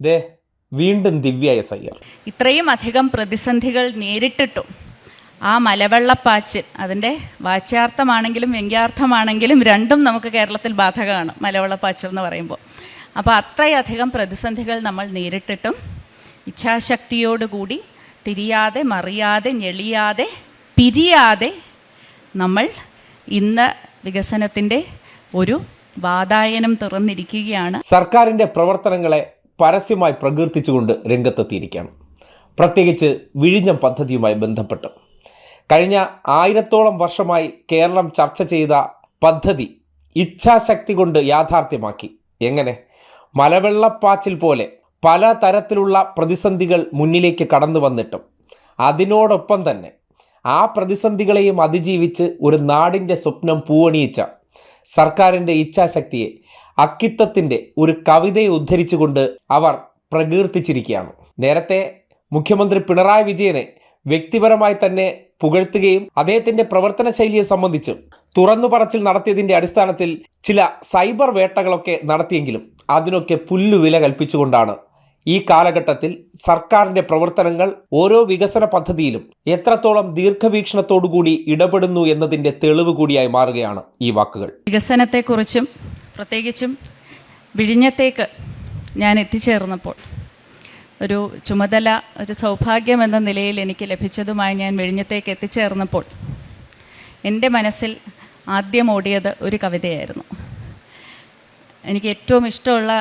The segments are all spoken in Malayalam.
ദേ വീണ്ടും ദിവ്യ എസ് അയ്യർ. ഇത്രയും അധികം പ്രതിസന്ധികൾ നേരിട്ടിട്ടും ആ മലവെള്ളപ്പാച്ചിൽ, അതിൻ്റെ വാച്യാർത്ഥമാണെങ്കിലും വ്യംഗ്യാർത്ഥമാണെങ്കിലും രണ്ടും നമുക്ക് കേരളത്തിൽ ബാധകമാണ് മലവെള്ളപ്പാച്ചിൽ എന്ന് പറയുമ്പോൾ. അപ്പോൾ അത്രയധികം പ്രതിസന്ധികൾ നമ്മൾ നേരിട്ടിട്ടും ഇച്ഛാശക്തിയോടുകൂടി തിരിയാതെ മറിയാതെ ഞെളിയാതെ പിരിയാതെ നമ്മൾ ഇന്ന് വികസനത്തിൻ്റെ ഒരു വാതായനം തുറന്നിരിക്കുകയാണ്. സർക്കാരിൻ്റെ പ്രവർത്തനങ്ങളെ പരസ്യമായി പ്രകീർത്തിച്ചുകൊണ്ട് രംഗത്തെത്തിയിരിക്കുകയാണ്. പ്രത്യേകിച്ച് വിഴിഞ്ഞം പദ്ധതിയുമായി ബന്ധപ്പെട്ട് കഴിഞ്ഞ 1000ഓളം വർഷമായി കേരളം ചർച്ച ചെയ്ത പദ്ധതി ഇച്ഛാശക്തി കൊണ്ട് യാഥാർത്ഥ്യമാക്കി. എങ്ങനെ? മലവെള്ളപ്പാച്ചിൽ പോലെ പല തരത്തിലുള്ള പ്രതിസന്ധികൾ മുന്നിലേക്ക് കടന്നു വന്നിട്ടും അതിനോടൊപ്പം തന്നെ ആ പ്രതിസന്ധികളെയും അതിജീവിച്ച് ഒരു നാടിൻ്റെ സ്വപ്നം പൂവണിയിച്ച സർക്കാരിൻ്റെ ഇച്ഛാശക്തിയെ അക്കിത്തത്തിൻ്റെ ഒരു കവിതയെ ഉദ്ധരിച്ചുകൊണ്ട് അവർ പ്രകീർത്തിച്ചിരിക്കുകയാണ്. നേരത്തെ മുഖ്യമന്ത്രി പിണറായി വിജയനെ വ്യക്തിപരമായി തന്നെ പുകഴ്ത്തുകയും അദ്ദേഹത്തിൻ്റെ പ്രവർത്തന ശൈലിയെ സംബന്ധിച്ച് തുറന്നു പറച്ചിൽ നടത്തിയതിൻ്റെ അടിസ്ഥാനത്തിൽ ചില സൈബർ വേട്ടകളൊക്കെ നടത്തിയെങ്കിലും അതിനൊക്കെ പുല്ലുവില കൽപ്പിച്ചുകൊണ്ടാണ് ഈ കാലഘട്ടത്തിൽ സർക്കാരിൻ്റെ പ്രവർത്തനങ്ങൾ ഓരോ വികസന പദ്ധതിയിലും എത്രത്തോളം ദീർഘവീക്ഷണത്തോടുകൂടി ഇടപെടുന്നു എന്നതിൻ്റെ തെളിവ് കൂടിയായി മാറുകയാണ് ഈ വാക്കുകൾ. വികസനത്തെക്കുറിച്ചും പ്രത്യേകിച്ചും വിഴിഞ്ഞത്തേക്ക് ഞാൻ എത്തിച്ചേർന്നപ്പോൾ ഒരു ചുമതല, ഒരു സൗഭാഗ്യം എന്ന നിലയിൽ എനിക്ക് ലഭിച്ചതുമായി ഞാൻ വിഴിഞ്ഞത്തേക്ക് എത്തിച്ചേർന്നപ്പോൾ എൻ്റെ മനസ്സിൽ ആദ്യം ഓടിയത് ഒരു കവിതയായിരുന്നു. എനിക്ക് ഏറ്റവും ഇഷ്ടമുള്ള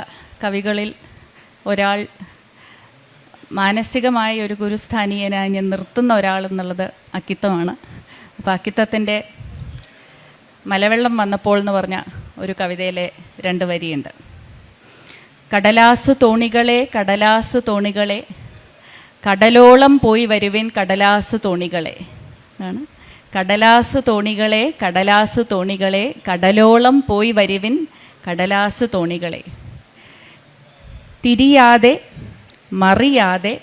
കവികളിൽ ഒരാൾ, മാനസികമായ ഒരു ഗുരുസ്ഥാനീയനായി ഞാൻ നിർത്തുന്ന ഒരാൾ എന്നുള്ളത് അക്കിത്തമാണ്. അപ്പോൾ അക്കിത്തത്തിൻ്റെ മലവെള്ളം വന്നപ്പോൾ എന്ന് പറഞ്ഞ ഒരു കവിതയിലെ 2 വരിയുണ്ട്. കടലാസു തോണികളെ കടലാസു തോണികളെ കടലോളം പോയി വരുവിൻ കടലാസു തോണികളെ ആണ്. കടലാസു തോണികളെ കടലാസു തോണികളെ കടലോളം പോയി വരുവിൻ കടലാസു തോണികളെ തിരിയാതെ മറിയാതെ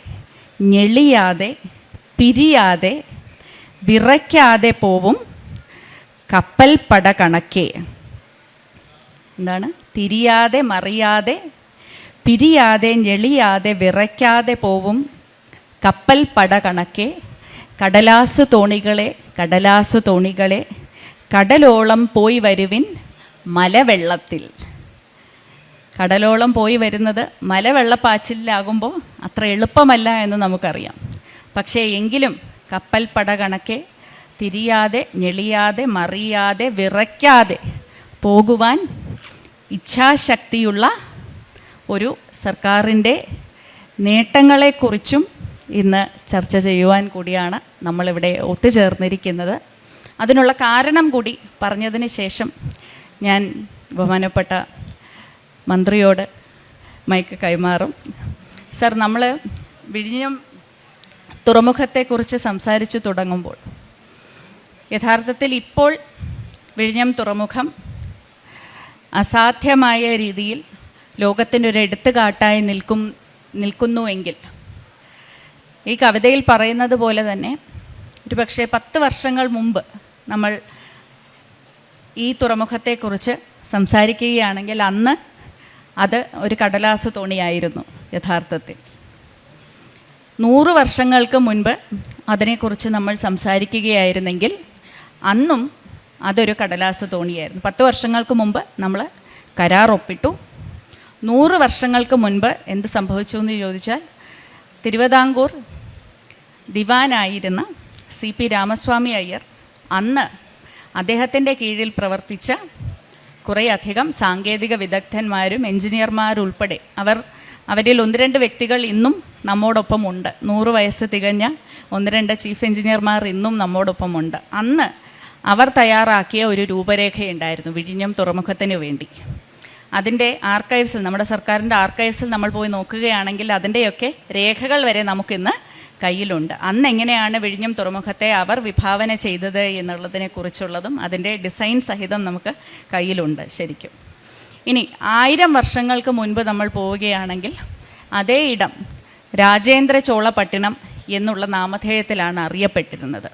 ഞെളിയാതെ പിരിയാതെ വിറയ്ക്കാതെ പോവും കപ്പൽ പട കണക്കേ. എന്താണ്? തിരിയാതെ മറിയാതെ പിരിയാതെ ഞെളിയാതെ വിറയ്ക്കാതെ പോവും കപ്പൽ പട കണക്കെ കടലാസു തോണികളെ കടലാസു തോണികളെ കടലോളം പോയി വരുവിൻ മലവെള്ളത്തിൽ. കടലോളം പോയി വരുന്നത് മലവെള്ളപ്പാച്ചിലാകുമ്പോൾ അത്ര എളുപ്പമല്ല എന്ന് നമുക്കറിയാം. പക്ഷേ എങ്കിലും കപ്പൽ പട കണക്കെ തിരിയാതെ ഞെളിയാതെ മറിയാതെ വിറയ്ക്കാതെ പോകുവാൻ ഇച്ഛാശക്തിയുള്ള ഒരു സർക്കാരിൻ്റെ നേട്ടങ്ങളെക്കുറിച്ചും ഇന്ന് ചർച്ച ചെയ്യുവാൻ കൂടിയാണ് നമ്മളിവിടെ ഒത്തുചേർന്നിരിക്കുന്നത്. അതിനുള്ള കാരണം കൂടി പറഞ്ഞതിന് ശേഷം ഞാൻ ബഹുമാനപ്പെട്ട മന്ത്രിയോട് മൈക്ക് കൈമാറും. സർ, നമ്മൾ വിഴിഞ്ഞം തുറമുഖത്തെക്കുറിച്ച് സംസാരിച്ചു തുടങ്ങുമ്പോൾ യഥാർത്ഥത്തിൽ ഇപ്പോൾ വിഴിഞ്ഞം തുറമുഖം അസാധ്യമായ രീതിയിൽ ലോകത്തിൻ്റെ ഒരു എടുത്തുകാട്ടായി നിൽക്കുന്നുവെങ്കിൽ ഈ കവിതയിൽ പറയുന്നത് പോലെ തന്നെ ഒരു പക്ഷേ 10 വർഷങ്ങൾ മുമ്പ് നമ്മൾ ഈ തുറമുഖത്തെക്കുറിച്ച് സംസാരിക്കുകയാണെങ്കിൽ അന്ന് അത് ഒരു കടലാസു തോണിയായിരുന്നു. യഥാർത്ഥത്തിൽ 100 വർഷങ്ങൾക്ക് മുൻപ് അതിനെക്കുറിച്ച് നമ്മൾ സംസാരിക്കുകയായിരുന്നെങ്കിൽ അന്നും അതൊരു കടലാസു തോണിയായിരുന്നു. 10 വർഷങ്ങൾക്ക് മുമ്പ് നമ്മൾ കരാർ ഒപ്പിട്ടു. 100 വർഷങ്ങൾക്ക് മുൻപ് എന്ത് സംഭവിച്ചു എന്ന് ചോദിച്ചാൽ തിരുവിതാംകൂർ ദിവാനായിരുന്ന CP രാമസ്വാമി അയ്യർ അന്ന് അദ്ദേഹത്തിൻ്റെ കീഴിൽ പ്രവർത്തിച്ച കുറേയധികം സാങ്കേതിക വിദഗ്ധന്മാരും എൻജിനീയർമാരുൾപ്പെടെ അവരിൽ 1-2 വ്യക്തികൾ ഇന്നും നമ്മോടൊപ്പമുണ്ട്. 100 വയസ്സ് തികഞ്ഞ 1-2 ചീഫ് എൻജിനീയർമാർ ഇന്നും നമ്മോടൊപ്പമുണ്ട്. അന്ന് അവർ തയ്യാറാക്കിയ ഒരു രൂപരേഖയുണ്ടായിരുന്നു വിഴിഞ്ഞം തുറമുഖത്തിന് വേണ്ടി. അതിൻ്റെ ആർക്കൈവ്സിൽ, നമ്മുടെ സർക്കാരിൻ്റെ ആർക്കൈവ്സിൽ നമ്മൾ പോയി നോക്കുകയാണെങ്കിൽ അതിൻ്റെയൊക്കെ രേഖകൾ വരെ നമുക്കിന്ന് കയ്യിലുണ്ട്. അന്ന് എങ്ങനെയാണ് വിഴിഞ്ഞം തുറമുഖത്തെ അവർ വിഭാവന ചെയ്തത് എന്നുള്ളതിനെക്കുറിച്ചുള്ളതും അതിൻ്റെ ഡിസൈൻ സഹിതം നമുക്ക് കയ്യിലുണ്ട് ശരിക്കും. ഇനി 1000 വർഷങ്ങൾക്ക് മുൻപ് നമ്മൾ പോവുകയാണെങ്കിൽ അതേ ഇടം രാജേന്ദ്ര ചോളപട്ടണം എന്നുള്ള നാമധേയത്തിലാണ് അറിയപ്പെട്ടിരുന്നത്.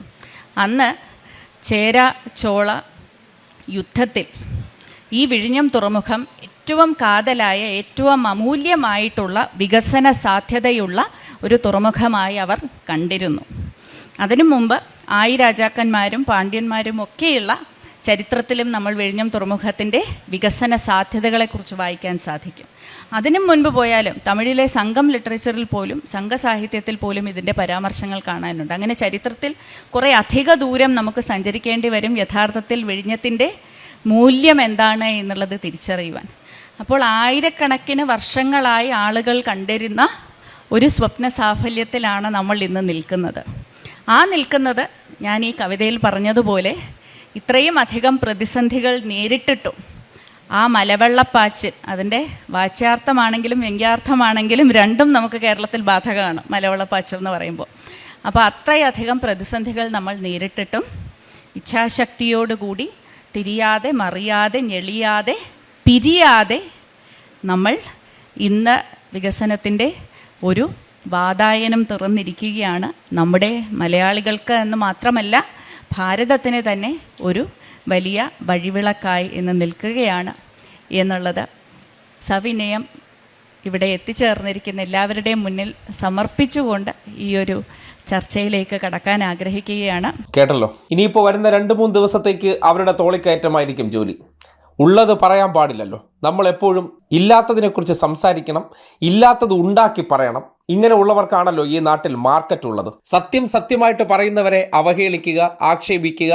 അന്ന് ചേര ചോള യുദ്ധത്തിൽ ഈ വിഴിഞ്ഞം തുറമുഖം ഏറ്റവും കാതലായ, ഏറ്റവും അമൂല്യമായിട്ടുള്ള വികസന സാധ്യതയുള്ള ഒരു തുറമുഖമായി അവർ കണ്ടിരുന്നു. അതിനു മുമ്പ് രാജാക്കന്മാരും പാണ്ഡ്യന്മാരും ഒക്കെയുള്ള ചരിത്രത്തിലും നമ്മൾ വിഴിഞ്ഞം തുറമുഖത്തിൻ്റെ വികസന സാധ്യതകളെക്കുറിച്ച് വായിക്കാൻ സാധിക്കും. അതിനും മുൻപ് പോയാലും തമിഴിലെ സംഘം ലിറ്ററേച്ചറിൽ പോലും, സംഘസാഹിത്യത്തിൽ പോലും ഇതിൻ്റെ പരാമർശങ്ങൾ കാണാനുണ്ട്. അങ്ങനെ ചരിത്രത്തിൽ കുറേ അധിക ദൂരം നമുക്ക് സഞ്ചരിക്കേണ്ടി വരും യഥാർത്ഥത്തിൽ വിഴിഞ്ഞത്തിൻ്റെ മൂല്യം എന്താണ് എന്നുള്ളത് തിരിച്ചറിയുവാൻ. അപ്പോൾ ആയിരക്കണക്കിന് വർഷങ്ങളായി ആളുകൾ കണ്ടിരുന്ന ഒരു സ്വപ്ന സാഫല്യത്തിലാണ് നമ്മൾ ഇന്ന് നിൽക്കുന്നത്. നിൽക്കുന്നത് ഞാൻ ഈ കവിതയിൽ പറഞ്ഞതുപോലെ ഇത്രയും അധികം പ്രതിസന്ധികൾ നേരിട്ടിട്ടും മലവെള്ളപ്പാച്ചിൽ, അതിൻ്റെ വാച്യാർത്ഥമാണെങ്കിലും വ്യംഗ്യാർത്ഥമാണെങ്കിലും രണ്ടും നമുക്ക് കേരളത്തിൽ ബാധകമാണ് മലവെള്ളപ്പാച്ചിൽ എന്ന് പറയുമ്പോൾ. അപ്പോൾ അത്രയധികം പ്രതിസന്ധികൾ നമ്മൾ നേരിട്ടിട്ടും ഇച്ഛാശക്തിയോടുകൂടി തിരിയാതെ, മറിയാതെ, ഞെളിയാതെ, പിരിയാതെ നമ്മൾ ഇന്ന് വികസനത്തിൻ്റെ ഒരു വാതായനം തുറന്നിരിക്കുകയാണ്. നമ്മുടെ മലയാളികൾക്ക് എന്ന് മാത്രമല്ല, ഭാരതത്തിന് തന്നെ ഒരു വലിയ വഴിവിളക്കായി ഇന്ന് നിൽക്കുകയാണ് എന്നുള്ളത് സവിനയം ഇവിടെ എത്തിച്ചേർന്നിരിക്കുന്ന എല്ലാവരുടെയും മുന്നിൽ സമർപ്പിച്ചുകൊണ്ട് ഈ ഒരു ചർച്ചയിലേക്ക് കടക്കാൻ ആഗ്രഹിക്കുകയാണ്. കേട്ടല്ലോ. ഇനിയിപ്പോൾ വരുന്ന 2-3 ദിവസത്തേക്ക് അവരുടെ തോളിക്കയറ്റമായിരിക്കും ജോലി. ഉള്ളത് പറയാൻ പാടില്ലല്ലോ. നമ്മൾ എപ്പോഴും ഇല്ലാത്തതിനെക്കുറിച്ച് സംസാരിക്കണം, ഇല്ലാത്തത് ഉണ്ടാക്കി പറയണം. ഇങ്ങനെ ഉള്ളവർക്കാണല്ലോ ഈ നാട്ടിൽ മാർക്കറ്റ് ഉള്ളത്. സത്യമായിട്ട് പറയുന്നവരെ അവഹേളിക്കുക, ആക്ഷേപിക്കുക,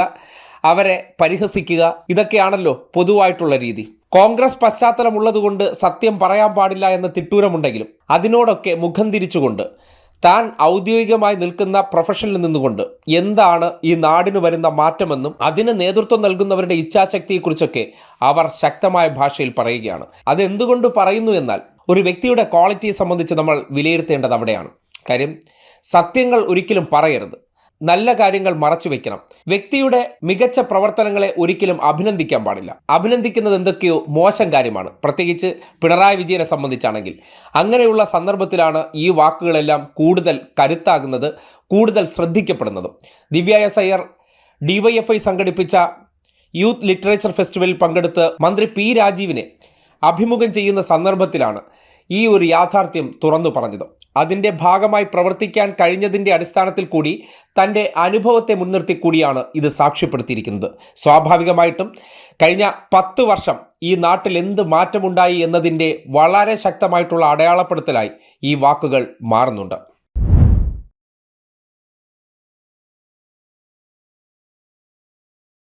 അവരെ പരിഹസിക്കുക, ഇതൊക്കെയാണല്ലോ പൊതുവായിട്ടുള്ള രീതി. കോൺഗ്രസ് പശ്ചാത്തലമുള്ളതുകൊണ്ട് സത്യം പറയാൻ പാടില്ല എന്ന തിട്ടൂരമുണ്ടെങ്കിലും അതിനോടൊക്കെ മുഖം തിരിച്ചുകൊണ്ട് താൻ ഔദ്യോഗികമായി നിൽക്കുന്ന പ്രൊഫഷനിൽ നിന്നുകൊണ്ട് എന്താണ് ഈ നാടിന് വരുന്ന മാറ്റമെന്നും അതിന് നേതൃത്വം നൽകുന്നവരുടെ ഇച്ഛാശക്തിയെക്കുറിച്ചൊക്കെ അവർ ശക്തമായ ഭാഷയിൽ പറയുകയാണ്. അതെന്തുകൊണ്ട് പറയുന്നു എന്നാൽ ഒരു വ്യക്തിയുടെ ക്വാളിറ്റിയെ സംബന്ധിച്ച് നമ്മൾ വിലയിരുത്തേണ്ടത് അവിടെയാണ്. കാര്യം സത്യങ്ങൾ ഒരിക്കലും പറയരുത്, നല്ല കാര്യങ്ങൾ മറച്ചു വെക്കണം. വ്യക്തിയുടെ മികച്ച പ്രവർത്തനങ്ങളെ ഒരിക്കലും അഭിനന്ദിക്കാൻ പാടില്ല. അഭിനന്ദിക്കുന്നത് എന്തൊക്കെയോ മോശം കാര്യമാണ്, പ്രത്യേകിച്ച് പിണറായി വിജയനെ സംബന്ധിച്ചാണെങ്കിൽ. അങ്ങനെയുള്ള സന്ദർഭത്തിലാണ് ഈ വാക്കുകളെല്ലാം കൂടുതൽ കരുത്താകുന്നത്, കൂടുതൽ ശ്രദ്ധിക്കപ്പെടുന്നതും. ദിവ്യ എസ് അയ്യർ DYFI സംഘടിപ്പിച്ച യൂത്ത് ലിറ്ററേച്ചർ ഫെസ്റ്റിവലിൽ പങ്കെടുത്ത് മന്ത്രി P രാജീവിനെ അഭിമുഖം ചെയ്യുന്ന സന്ദർഭത്തിലാണ് ഈ ഒരു യാഥാർത്ഥ്യം തുറന്നു പറഞ്ഞത്. അതിൻ്റെ ഭാഗമായി പ്രവർത്തിക്കാൻ കഴിഞ്ഞതിൻ്റെ അടിസ്ഥാനത്തിൽ കൂടി തൻ്റെ അനുഭവത്തെ മുൻനിർത്തി കൂടിയാണ് ഇത് സാക്ഷ്യപ്പെടുത്തിയിരിക്കുന്നത്. സ്വാഭാവികമായിട്ടും കഴിഞ്ഞ 10 വർഷം ഈ നാട്ടിൽ എന്ത് മാറ്റമുണ്ടായി എന്നതിൻ്റെ വളരെ ശക്തമായിട്ടുള്ള അടയാളപ്പെടുത്തലായി ഈ വാക്കുകൾ മാറുന്നുണ്ട്.